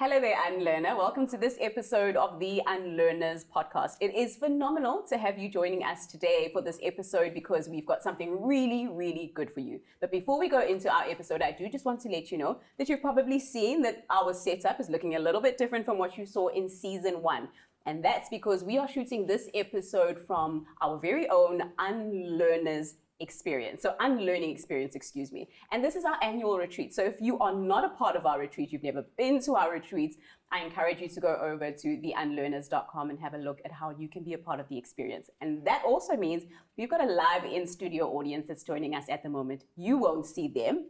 Hello there, UnLearner. Welcome to this episode of the UnLearners podcast. It is phenomenal to have you joining us today for this episode because we've got something really, really good for you. But before we go into our episode, I do just want to let you know that you've probably seen that our setup is looking a little bit different from what you saw in season 1. And that's because we are shooting this episode from our very own UnLearners experience. So unlearning experience, excuse me. And this is our annual retreat. So if you are not a part of our retreat, you've never been to our retreats, I encourage you to go over to theunlearners.com and have a look at how you can be a part of the experience. And that also means we've got a live in-studio audience that's joining us at the moment. You won't see them,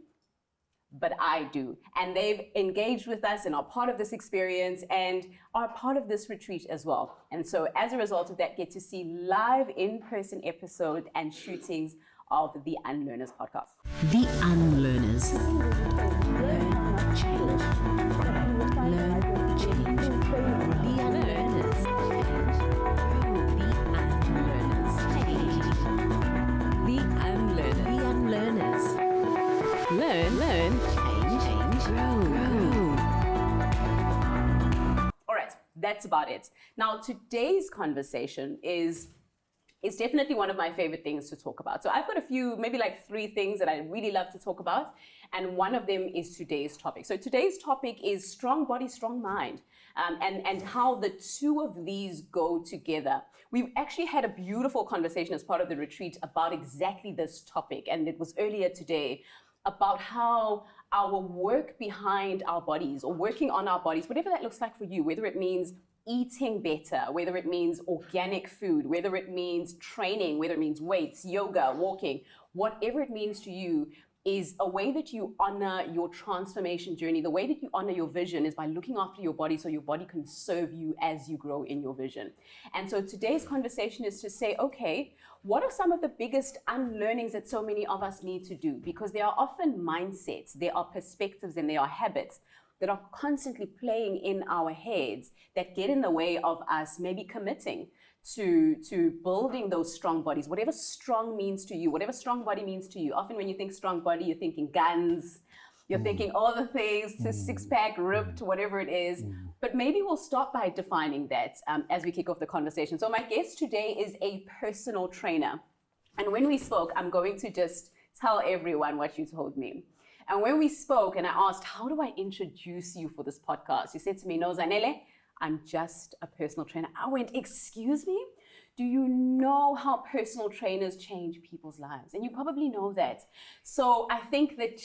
but I do. And they've engaged with us and are part of this experience and are part of this retreat as well. And so as a result of that, get to see live in-person episodes and shootings of the UnLearners podcast. The UnLearners. Learn, change. Learn, change. The UnLearners. The UnLearners. The UnLearners. Learn, change, grow. All right, that's about it. Now, today's conversation is definitely one of my favorite things to talk about. So I've got a few, maybe like 3 things that I really love to talk about. And one of them is today's topic. So today's topic is strong body, strong mind, and how the two of these go together. We've actually had a beautiful conversation as part of the retreat about exactly this topic. And it was earlier today about how our work behind our bodies or working on our bodies, whatever that looks like for you, whether it means eating better, whether it means organic food, whether it means training, whether it means weights, yoga, walking, whatever it means to you, is a way that you honor your transformation journey. The way that you honor your vision is by looking after your body so your body can serve you as you grow in your vision. And so today's conversation is to say, okay, what are some of the biggest unlearnings that so many of us need to do? Because there are often mindsets, there are perspectives, and there are habits that are constantly playing in our heads that get in the way of us maybe committing to building those strong bodies, whatever strong means to you, whatever strong body means to you. Often when you think strong body, you're thinking guns, you're thinking all the things, six-pack, ripped, whatever it is. But maybe we'll start by defining that as we kick off the conversation. So my guest today is a personal trainer. And when we spoke, I'm going to just tell everyone what you told me. And when we spoke and I asked, how do I introduce you for this podcast? You said to me, no, Zanele, I'm just a personal trainer. I went, excuse me? Do you know how personal trainers change people's lives? And you probably know that. So I think that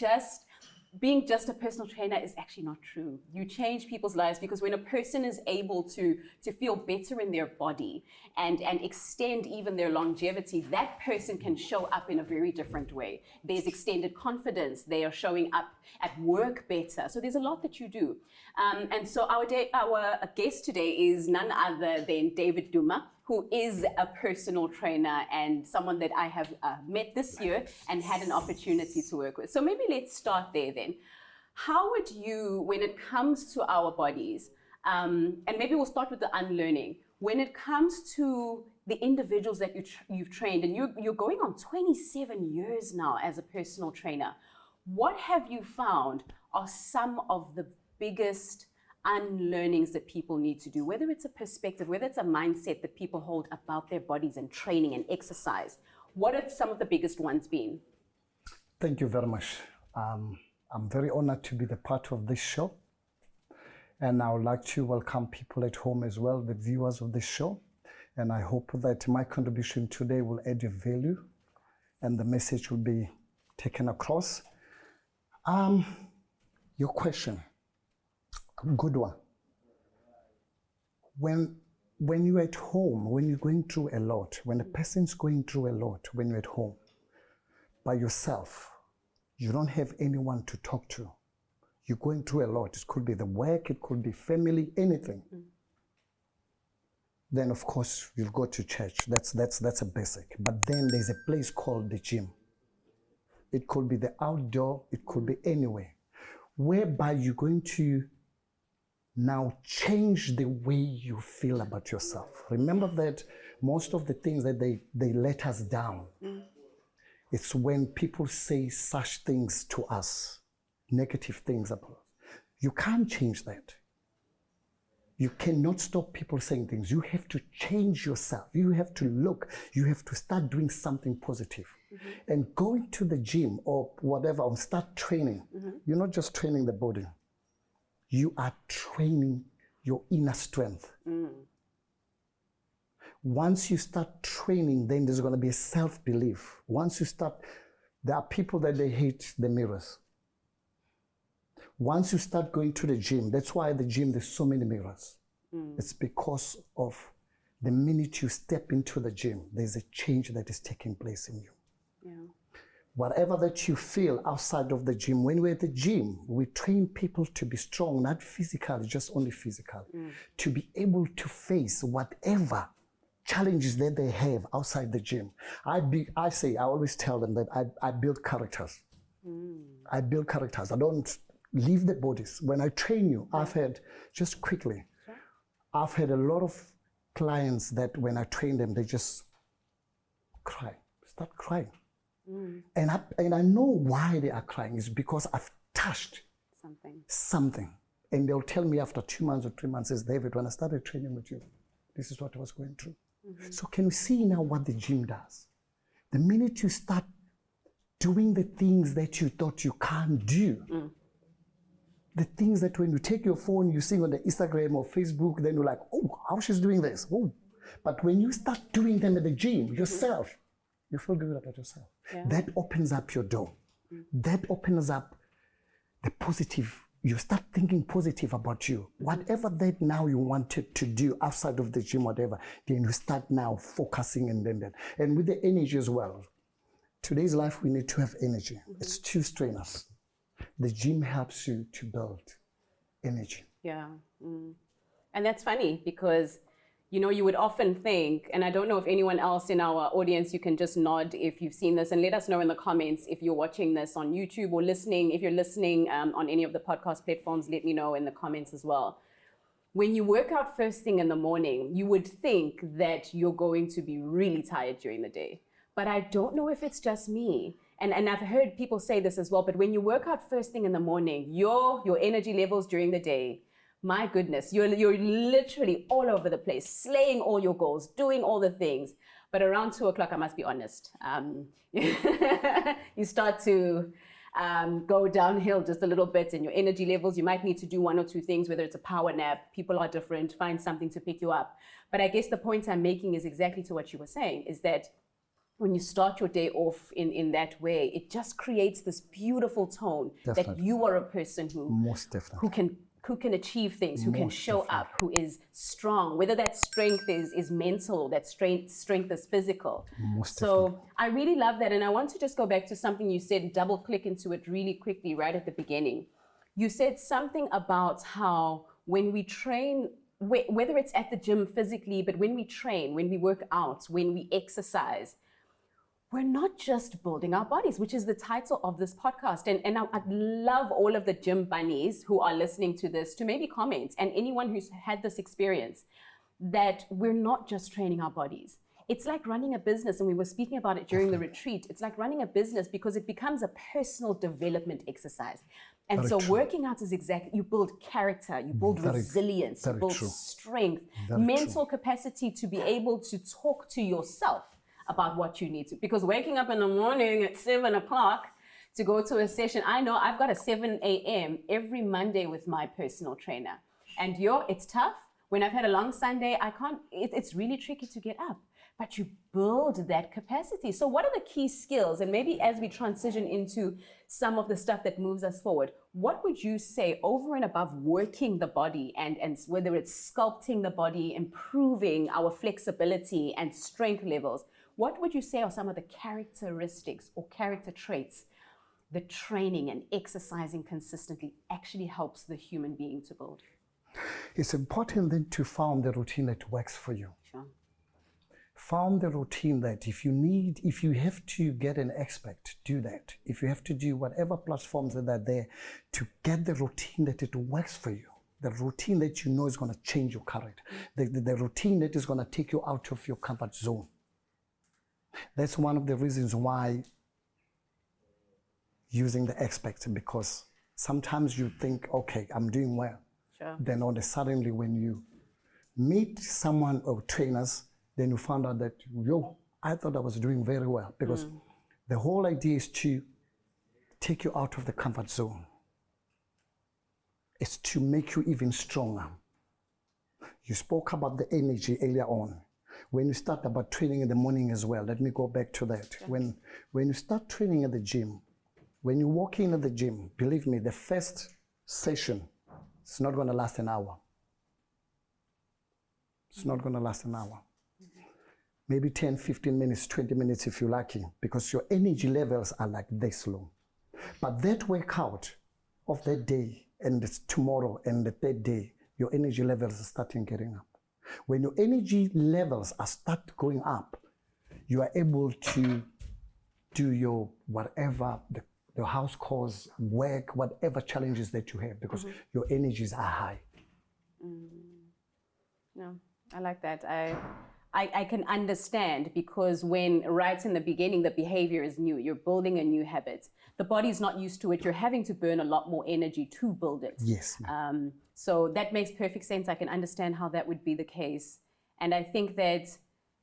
being just a personal trainer is actually not true. You change people's lives because when a person is able to feel better in their body and extend even their longevity, that person can show up in a very different way. There's extended confidence. They are showing up at work better. So there's a lot that you do. And so our guest today is none other than David Duma, who is a personal trainer and someone that I have met this year and had an opportunity to work with. So maybe let's start there then. How would you, when it comes to our bodies, and maybe we'll start with the unlearning, when it comes to the individuals that you've trained, and you're going on 27 years now as a personal trainer, what have you found are some of the biggest unlearnings that people need to do, whether it's a perspective, whether it's a mindset that people hold about their bodies and training and exercise? What have some of the biggest ones been? Thank you very much. I'm very honored to be the part of this show. And I would like to welcome people at home as well, the viewers of this show. And I hope that my contribution today will add a value and the message will be taken across. Your question. Good one. When you're at home, when you're going through a lot, when a person's going through a lot, when you're at home by yourself, you don't have anyone to talk to. You're going through a lot. It could be the work, it could be family, anything. Then of course you'll go to church. That's a basic. But then there's a place called the gym. It could be the outdoor, it could be anywhere, whereby you're going to now change the way you feel about yourself. Remember that most of the things that they let us down, it's when people say such things to us, negative things about us. You can't change that. You cannot stop people saying things. You have to change yourself. You have to look. You have to start doing something positive. And going to the gym or whatever, or start training. You're not just training the body. You are training your inner strength. Once you start training, then there's going to be a self-belief. Once you start, there are people that they hate the mirrors. Once you start going to the gym, that's why at the gym there's so many mirrors. It's because of the minute you step into the gym, there's a change that is taking place in you. Whatever that you feel outside of the gym, when we're at the gym, we train people to be strong, not physically, just only physically, to be able to face whatever challenges that they have outside the gym. I always tell them that I build characters. I build characters. I don't leave the bodies. When I train you, I've had a lot of clients that when I train them, they just start crying. And I know why they are crying. It's because I've touched something. And they'll tell me after 2 months or 3 months, says, David, when I started training with you, this is what I was going through. So can we see now what the gym does? The minute you start doing the things that you thought you can't do, the things that when you take your phone, you see on the Instagram or Facebook, then you're like, oh, how she's doing this. Oh. But when you start doing them at the gym yourself, you feel good about yourself. That opens up your door. That opens up the positive. You start thinking positive about you. Whatever that now you wanted to do outside of the gym, whatever, then you start now focusing and then. And with the energy as well. Today's life, we need to have energy. It's two strainers. The gym helps you to build energy. And that's funny because, you would often think, and I don't know if anyone else in our audience, you can just nod if you've seen this and let us know in the comments if you're watching this on YouTube or listening. If you're listening on any of the podcast platforms, let me know in the comments as well. When you work out first thing in the morning, you would think that you're going to be really tired during the day. But I don't know if it's just me. And I've heard people say this as well, but when you work out first thing in the morning, your energy levels during the day, my goodness, you're literally all over the place, slaying all your goals, doing all the things. But around 2 o'clock, I must be honest, you start to go downhill just a little bit in your energy levels. You might need to do 1 or 2 things, whether it's a power nap, people are different, find something to pick you up. But I guess the point I'm making is exactly to what you were saying, is that when you start your day off in that way, it just creates this beautiful tone that you are a person who can achieve things, who can show up, who is strong, whether that strength is mental or that strength is physical. So I really love that. And I want to just go back to something you said, double click into it really quickly right at the beginning. You said something about how when we train, whether it's at the gym physically, but when we train, when we work out, when we exercise, we're not just building our bodies, which is the title of this podcast. And I'd love all of the gym bunnies who are listening to this to maybe comment, and anyone who's had this experience, that we're not just training our bodies. It's like running a business, and we were speaking about it during the retreat. It's like running a business because it becomes a personal development exercise. And so working out is exactly, you build character, you build resilience, you build strength, mental capacity to be able to talk to yourself about what you need to, because waking up in the morning at 7 o'clock to go to a session, I know I've got a 7 a.m. every Monday with my personal trainer. And it's tough. When I've had a long Sunday, it's really tricky to get up, but you build that capacity. So what are the key skills? And maybe as we transition into some of the stuff that moves us forward, what would you say over and above working the body and whether it's sculpting the body, improving our flexibility and strength levels, what would you say are some of the characteristics or character traits the training and exercising consistently actually helps the human being to build? It's important then to find the routine that works for you. Sure. Found the routine that if you have to get an expert, do that. If you have to do whatever platforms that are there to get the routine that it works for you, the routine that you know is going to change your character, the routine that is going to take you out of your comfort zone. That's one of the reasons why using the expert, because sometimes you think, okay, I'm doing well. Sure. Then all of a suddenly when you meet someone or trainers, then you found out that, I thought I was doing very well, because the whole idea is to take you out of the comfort zone. It's to make you even stronger. You spoke about the energy earlier on. When you start about training in the morning as well, let me go back to that. When you start training at the gym, when you walk in at the gym, believe me, the first session, it's not going to last an hour. It's not going to last an hour. Maybe 10, 15 minutes, 20 minutes if you're lucky, because your energy levels are like this low. But that workout of that day and it's tomorrow and the third day, your energy levels are starting getting up. When your energy levels are start going up, you are able to do your whatever, the house calls, work, whatever challenges that you have, because your energies are high. No, I like that. I can understand, because when right in the beginning, the behavior is new, you're building a new habit. The body's not used to it. You're having to burn a lot more energy to build it. Yes. So that makes perfect sense. I can understand how that would be the case. And I think that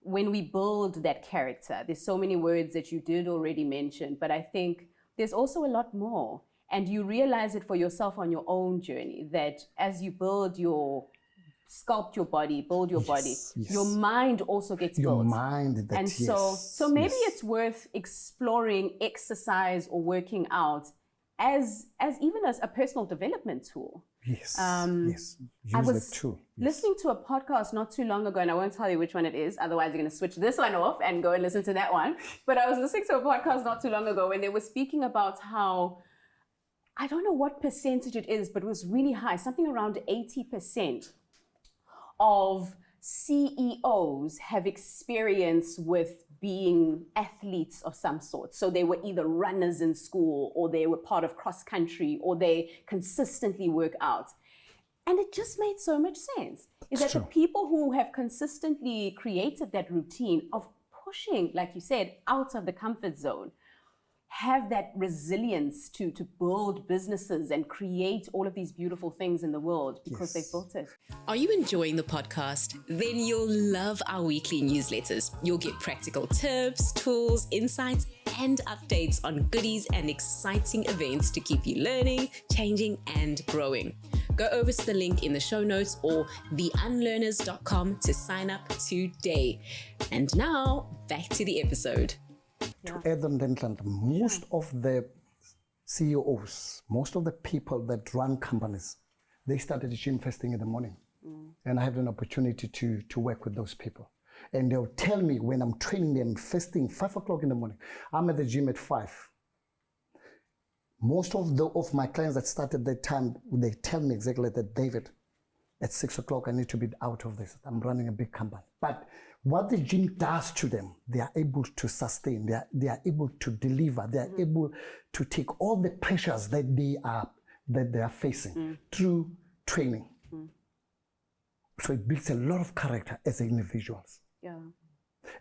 when we build that character, there's so many words that you did already mention, but I think there's also a lot more. And you realize it for yourself on your own journey, that as you sculpt your body, build your body, your mind also gets built. Your mind, and so maybe it's worth exploring exercise or working out as even as a personal development tool. Yes, yes. I was Use it too. listening to a podcast not too long ago, and I won't tell you which one it is, otherwise you're going to switch this one off and go and listen to that one. But I was listening to a podcast not too long ago when they were speaking about how, I don't know what percentage it is, but it was really high, something around 80% of CEOs have experience with being athletes of some sort. So they were either runners in school, or they were part of cross country, or they consistently work out. And it just made so much sense. Is that the people who have consistently created that routine of pushing, like you said, out of the comfort zone, have that resilience to build businesses and create all of these beautiful things in the world because they've built it. Are you enjoying the podcast? Then you'll love our weekly newsletters. You'll get practical tips, tools, insights, and updates on goodies and exciting events to keep you learning, changing, and growing. Go over to the link in the show notes or theunlearners.com to sign up today. And now, back to the episode. To add on that, most of the CEOs, most of the people that run companies, they started gym first thing in the morning. And I had an opportunity to work with those people. And they'll tell me when I'm training them first thing, 5 o'clock in the morning, I'm at the gym at 5. Most of my clients that started that time, they tell me exactly that, David, at 6 o'clock, I need to be out of this. I'm running a big company. But what the gym does to them, they are able to sustain, they are able to deliver, they are able to take all the pressures that they are facing through training. So it builds a lot of character as individuals. Yeah.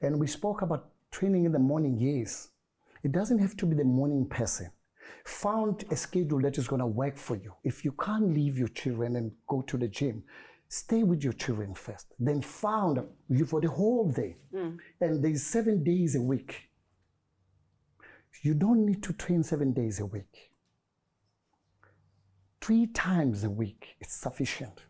And we spoke about training in the morning, yes. It doesn't have to be the morning person. Found a schedule that is going to work for you. If you can't leave your children and go to the gym, stay with your children first. Then found you for the whole day. And there's 7 days a week. You don't need to train 7 days a week. 3 times a week, it's sufficient.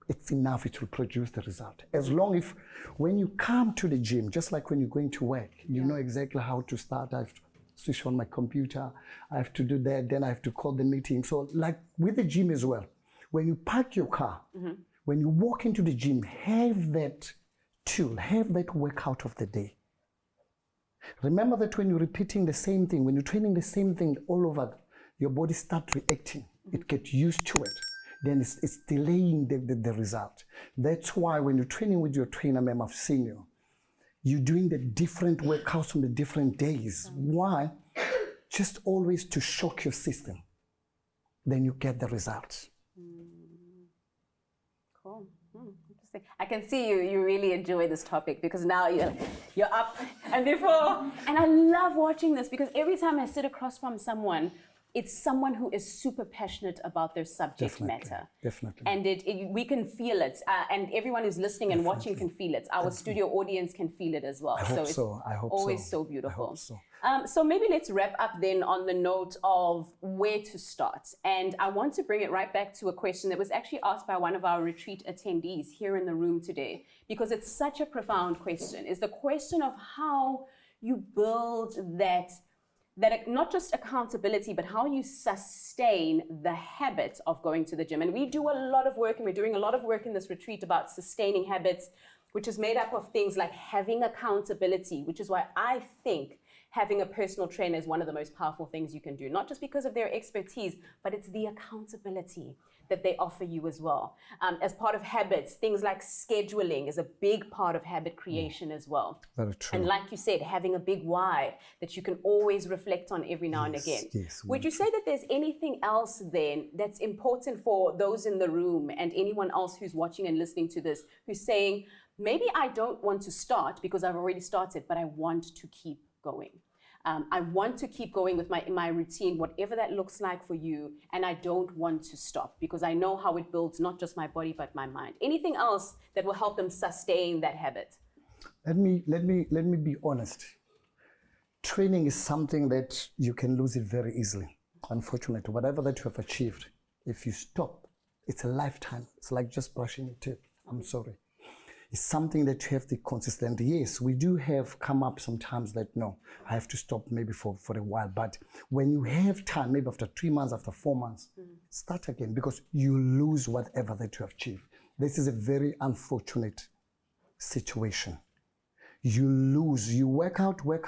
It's enough, it will produce the result. As long as when you come to the gym, just like when you're going to work, you know exactly how to start. I have to switch on my computer, I have to do that, then I have to call the meeting. So like with the gym as well, when you park your car, when you walk into the gym, have that tool, have that workout of the day. Remember that when you're repeating the same thing, when you're training the same thing all over, your body starts reacting. It gets used to it. Then it's delaying the result. That's why when you're training with your trainer, ma'am, I've seen you, you're doing the different workouts on the different days. Why? Just always to shock your system. Then you get the results. Cool. Interesting. I can see you really enjoy this topic because now you're up and before. And I love watching this because every time I sit across from someone it's someone who is super passionate about their subject matter. Definitely. And we can feel it. And everyone who's listening and watching can feel it. Our studio audience can feel it as well. I hope so. I hope always so beautiful. I hope so. So maybe let's wrap up then on the note of where to start. And I want to bring it right back to a question that was actually asked by one of our retreat attendees here in the room today, because it's such a profound question. Is the question of how you build that not just accountability, but how you sustain the habit of going to the gym. And we do a lot of work, and we're doing a lot of work in this retreat about sustaining habits, which is made up of things like having accountability, which is why I think having a personal trainer is one of the most powerful things you can do, not just because of their expertise, but it's the accountability that they offer you as well. As part of habits, things like scheduling is a big part of habit creation as well. Very true. And like you said, having a big why that you can always reflect on every now and again. Yes, would you say that there's anything else then that's important for those in the room and anyone else who's watching and listening to this, who's saying, maybe I don't want to start because I've already started, but I want to keep going. I want to keep going with my routine, whatever that looks like for you, and I don't want to stop because I know how it builds not just my body but my mind. Anything else that will help them sustain that habit? Let me be honest. Training is something that you can lose it very easily. Unfortunately, whatever that you have achieved, if you stop, it's a lifetime. It's like just brushing your teeth. I'm sorry. It's something that you have to consistent. Yes, we do have come up sometimes that, no, I have to stop maybe for a while. But when you have time, maybe after 3 months, after 4 months, start again, because you lose whatever that you have achieved. This is a very unfortunate situation. You lose, you work out. When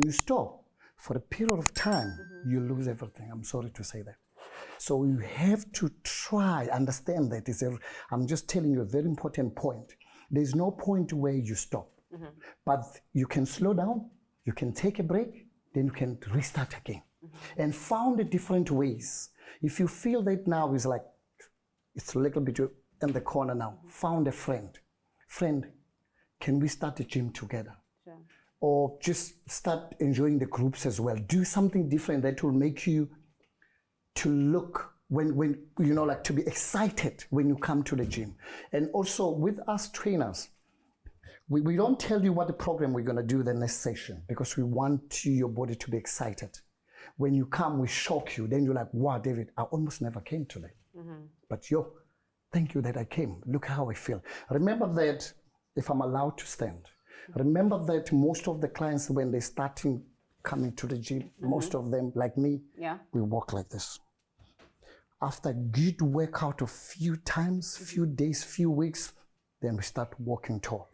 you stop for a period of time, you lose everything. I'm sorry to say that. So you have to try, understand that. I'm just telling you a very important point. There's no point where you stop, but you can slow down, you can take a break, then you can restart again, and found the different ways. If you feel that now is like, it's a little bit in the corner now, found a friend, can we start the gym together? Sure. Or just start enjoying the groups as well. Do something different that will make you to look when you know, like to be excited when you come to the gym. And also with us trainers, we don't tell you what the program we're going to do the next session, because we want your body to be excited. When you come, we shock you. Then you're like, wow, David, I almost never came today. But thank you that I came. Look how I feel. Remember that, if I'm allowed to stand, remember that most of the clients, when they're starting coming to the gym, most of them, like me, we walk like this. After a good workout of few times, few days, few weeks, then we start walking tall.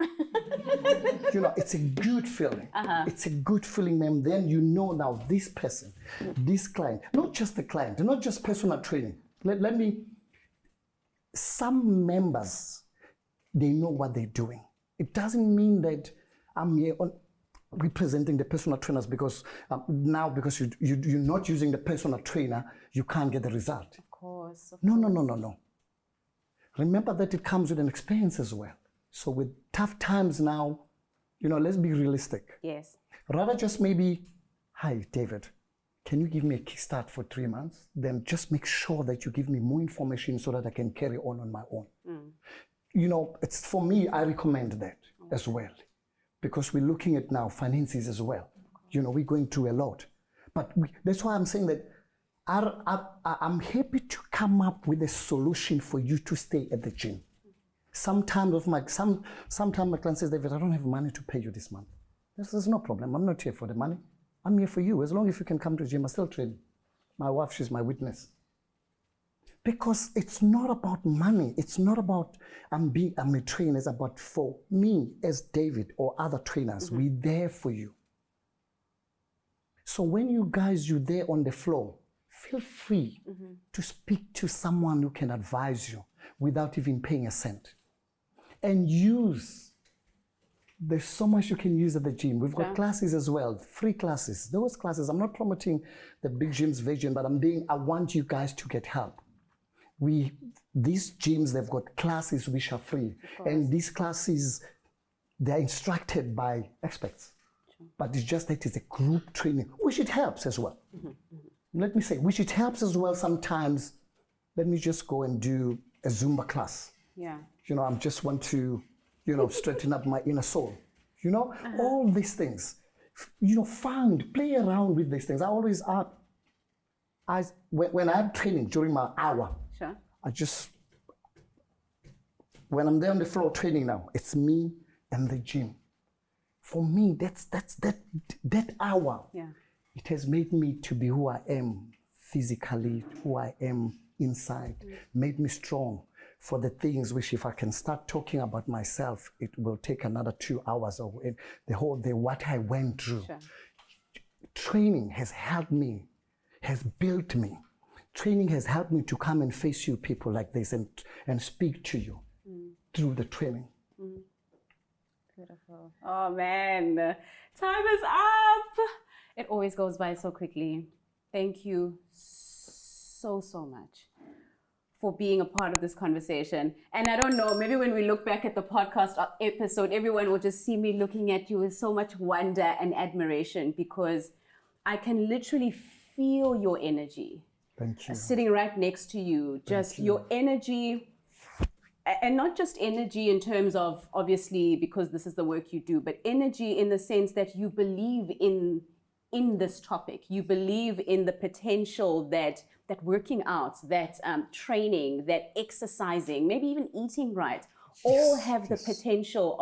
You know, it's a good feeling. It's a good feeling, and then you know now this person, this client, not just the client, not just personal training. Some members, they know what they're doing. It doesn't mean that I'm here representing the personal trainers because now because you're not using the personal trainer, you can't get the result. Of course. No. Remember that it comes with an experience as well. So with tough times now, you know, let's be realistic. Yes. Rather just maybe, hi, David, can you give me a kickstart for 3 months? Then just make sure that you give me more information so that I can carry on my own. You know, it's for me, I recommend that as well. Because we're looking at now finances as well. You know, we're going through a lot. But that's why I'm saying that I'm happy to come up with a solution for you to stay at the gym. Sometimes my client says, David, I don't have money to pay you this month. There's no problem. I'm not here for the money. I'm here for you. As long as you can come to the gym, I still train. My wife, she's my witness. Because it's not about money. It's not about I'm a trainer. It's about for me as David or other trainers. We're there for you. So when you're there on the floor, feel free to speak to someone who can advise you without even paying a cent. And there's so much you can use at the gym. We've got classes as well, free classes. Those classes, I'm not promoting the big gyms vision, but I want you guys to get help. These gyms, they've got classes which are free. And these classes, they're instructed by experts. But it's just that it's a group training, which it helps as well. let me say, which it helps as well sometimes. Let me just go and do a Zumba class. Yeah. You know, I just want to, straighten up my inner soul. All these things. Play around with these things. I always when I'm training during my hour, Sure. when I'm there on the floor training now, it's me and the gym. For me, that hour. Yeah. It has made me to be who I am physically, who I am inside, made me strong for the things which if I can start talking about myself, it will take another 2 hours of what I went through. Sure. Training has helped me, has built me. Training has helped me to come and face you people like this and speak to you through the training. Beautiful. Oh man, time is up. It always goes by so quickly. Thank you so much for being a part of this conversation. And I don't know, maybe when we look back at the podcast episode, everyone will just see me looking at you with so much wonder and admiration, because I can literally feel your energy. Thank you. Sitting right next to you, just your energy, and not just energy in terms of, obviously, because this is the work you do, but energy in the sense that you believe in this topic. You believe in the potential that working out, that training, that exercising, maybe even eating right, all have the potential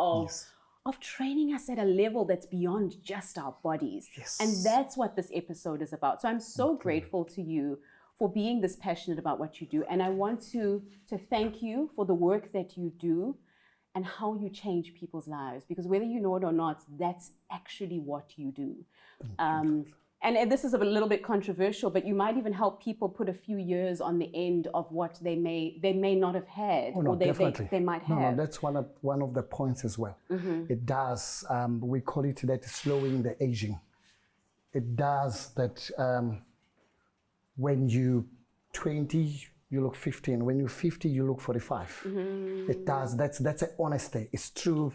of training us at a level that's beyond just our bodies. Yes. And that's what this episode is about. So I'm so grateful to you for being this passionate about what you do. And I want to thank you for the work that you do and how you change people's lives, because whether you know it or not, that's actually what you do. And this is a little bit controversial, but you might even help people put a few years on the end of what they may not have had, or they might have. No, that's one of the points as well. It does. We call it that slowing the aging. It does that. When you 20, you look 15. When you're 50, you look 45. It does. That's an honesty. It's true.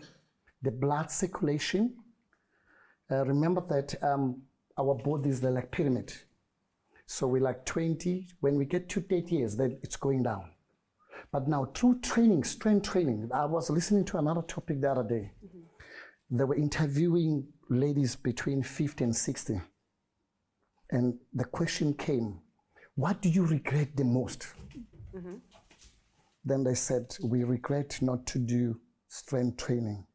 The blood circulation. Remember that our bodies, they're like pyramid. So we're like 20. When we get to 30 years, then it's going down. But now through training, strength training, I was listening to another topic the other day. They were interviewing ladies between 50 and 60. And the question came, what do you regret the most? Then they said, we regret not to do strength training.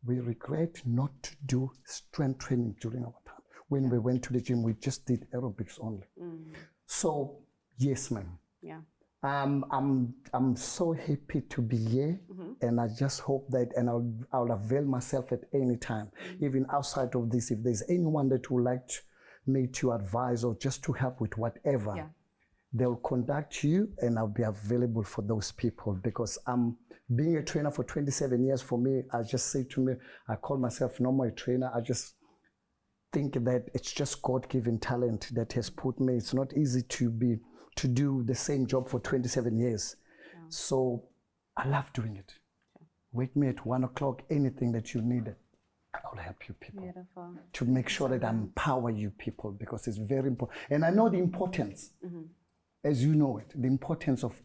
We regret not to do strength training during our time. When we went to the gym, we just did aerobics only. So, yes, ma'am. Yeah. I'm so happy to be here, and I just hope that, and I'll avail myself at any time, even outside of this. If there's anyone that would like me to advise or just to help with whatever, they'll contact you, and I'll be available for those people, because being a trainer for 27 years for me, I just say to me, I call myself no more a trainer. I just think that it's just God-given talent that has put me. It's not easy to do the same job for 27 years. So I love doing it. Wake me at 1 o'clock, anything that you need, I'll help you people. Beautiful. To make sure that I empower you people, because it's very important. And I know the importance, as you know it, the importance of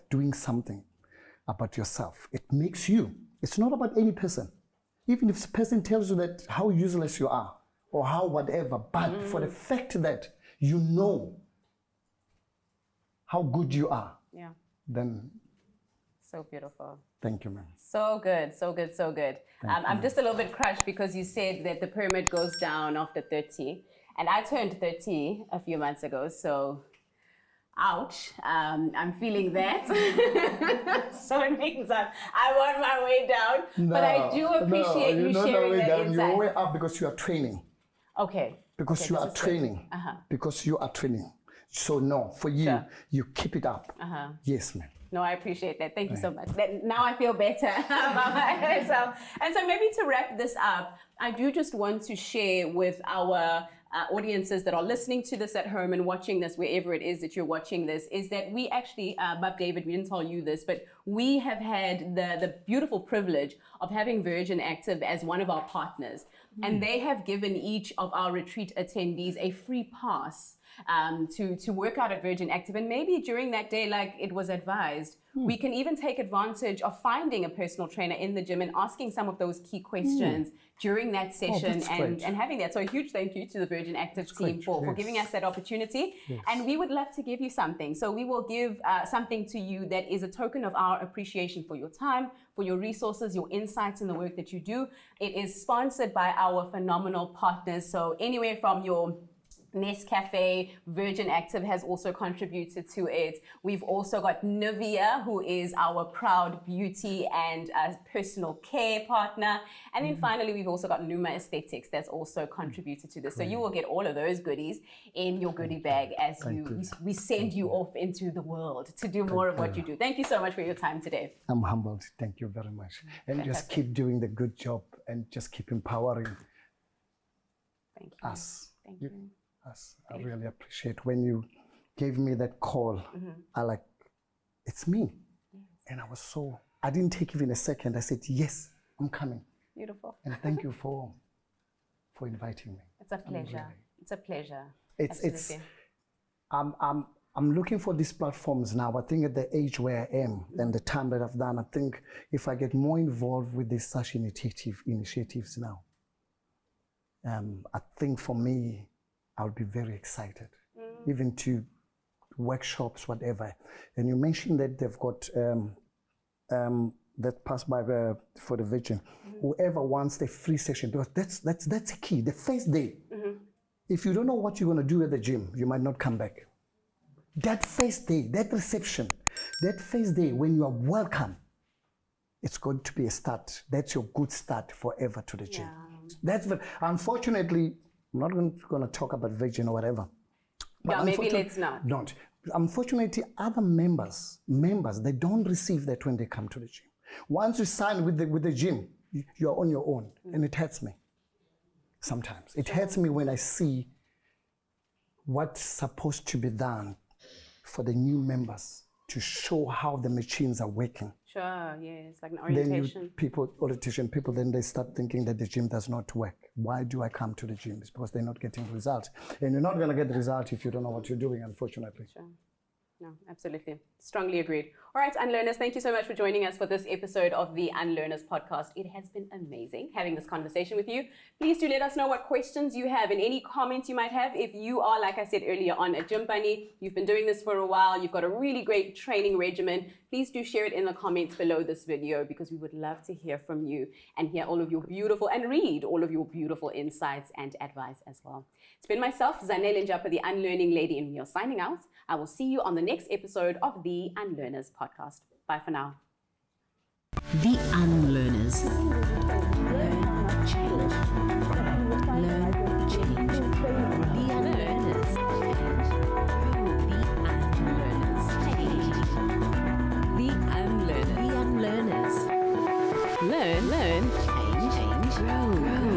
doing something about yourself. It makes you, it's not about any person. Even if a person tells you that how useless you are or how whatever, but for the fact that you know how good you are, then. So beautiful. Thank you, ma'am. So good, so good, so good. I'm just a little bit crushed because you said that the pyramid goes down after 30. And I turned 30 a few months ago, so ouch. I'm feeling that. So it means I want my way down. But I do appreciate you sharing that insight. You're way up because you are training. Okay. Because you are training. Because you are training. So no, for you, you keep it up. Yes, ma'am. No, I appreciate that. Thank you so much. Now I feel better about myself. And so maybe to wrap this up, I do just want to share with our audiences that are listening to this at home and watching this wherever it is that you're watching this is that we actually, Bob David, we didn't tell you this, but we have had the beautiful privilege of having Virgin Active as one of our partners. And they have given each of our retreat attendees a free pass to work out at Virgin Active. And maybe during that day, like it was advised, we can even take advantage of finding a personal trainer in the gym and asking some of those key questions during that session and having that. So a huge thank you to the Virgin Active team for giving us that opportunity. Yes. And we would love to give you something. So we will give something to you that is a token of our appreciation for your time, for your resources, your insights in the work that you do. It is sponsored by our phenomenal partners. So anywhere from your Nescafe, Virgin Active has also contributed to it. We've also got Nivea, who is our proud beauty and personal care partner. And then finally, we've also got Duma Aesthetics that's also contributed to this. So you will get all of those goodies in your goodie bag as we send you off into the world to do more of what you do. Thank you so much for your time today. I'm humbled. Thank you very much. And just keep doing the good job and just keep empowering us. Thank you. I really appreciate when you gave me that call. It's me. Yes. And I didn't take even a second. I said, yes, I'm coming. Beautiful. And thank you for inviting me. It's a pleasure. It's a pleasure. I'm looking for these platforms now. I think at the age where I am and the time that I've done, I think if I get more involved with these such initiatives now, I think for me, I'll be very excited, even to workshops, whatever. And you mentioned that they've got that pass by for the Virgin. Whoever wants the free session, because that's key. The first day, if you don't know what you're going to do at the gym, you might not come back. That first day, that reception, that first day when you are welcome, it's going to be a start. That's your good start forever to the gym. Unfortunately, I'm not going to talk about Virgin or whatever. But maybe let's not. Don't. Unfortunately, other members, they don't receive that when they come to the gym. Once you sign with the gym, you're on your own. And it hurts me sometimes. It hurts me when I see what's supposed to be done for the new members to show how the machines are working. Sure, yes, like an orientation. Then people, then they start thinking that the gym does not work. Why do I come to the gym? It's because they're not getting results. And you're not going to get the result if you don't know what you're doing, unfortunately. Sure. No, absolutely. Strongly agreed. All right, UnLearners, thank you so much for joining us for this episode of the UnLearners podcast. It has been amazing having this conversation with you. Please do let us know what questions you have and any comments you might have. If you are, like I said earlier on, a gym bunny, you've been doing this for a while, you've got a really great training regimen, please do share it in the comments below this video because we would love to hear from you and hear all of your beautiful and read all of your beautiful insights and advice as well. It's been myself, Zanele Njapa, the Unlearning Lady, and we are signing out. I will see you on the next episode of the UnLearners podcast. Bye for now. The UnLearners. Learn, change. Learn, change. The UnLearners. The UnLearners. The UnLearners. Learn, change, grow.